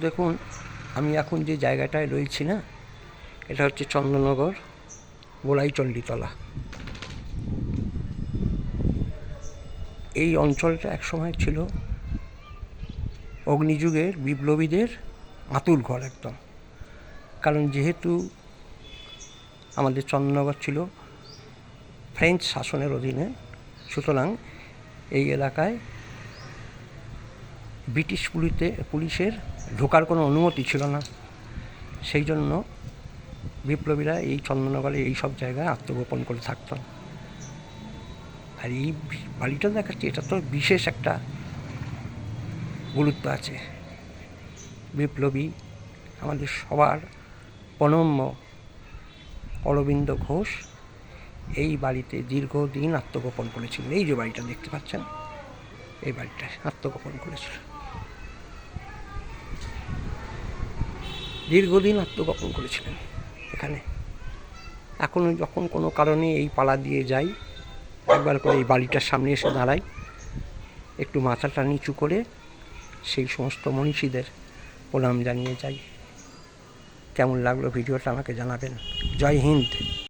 দেখুন, আমি এখন যে জায়গাটায় রয়েছি না, এটা হচ্ছে চন্দননগর গোলাইচণ্ডীতলা। এই অঞ্চলটা একসময় ছিল অগ্নিযুগের বিপ্লবীদের আঁতুড় ঘর একদম। কারণ যেহেতু আমাদের চন্দননগর ছিল ফ্রেঞ্চ শাসনের অধীনে, সুতরাং এই এলাকায় ব্রিটিশ পুলিশের ঢোকার কোনো অনুমতি ছিল না। সেই জন্য বিপ্লবীরা এই চন্দননগরে এই সব জায়গায় আত্মগোপন করে থাকতেন। আর এই বাড়িটা দেখাচ্ছি, এটা তো বিশেষ একটা গুরুত্ব আছে। বিপ্লবী আমাদের সবার প্রণম্য অরবিন্দ ঘোষ এই বাড়িতে দীর্ঘদিন আত্মগোপন করেছিলেন। এই যে বাড়িটা দেখতে পাচ্ছেন, এই বাড়িটায় আত্মগোপন করেছিল, দীর্ঘদিন আত্মগোপন করেছিলেন এখানে। এখনও যখন কোনো কারণে এই পাড়া দিয়ে যাই, একবার করে এই বাড়িটার সামনে এসে দাঁড়াই, একটু মাথাটা নিচু করে সেই সমস্ত মনীষীদের প্রণাম জানিয়ে যাই। কেমন লাগলো ভিডিওটা আমাকে জানাবেন। জয় হিন্দ।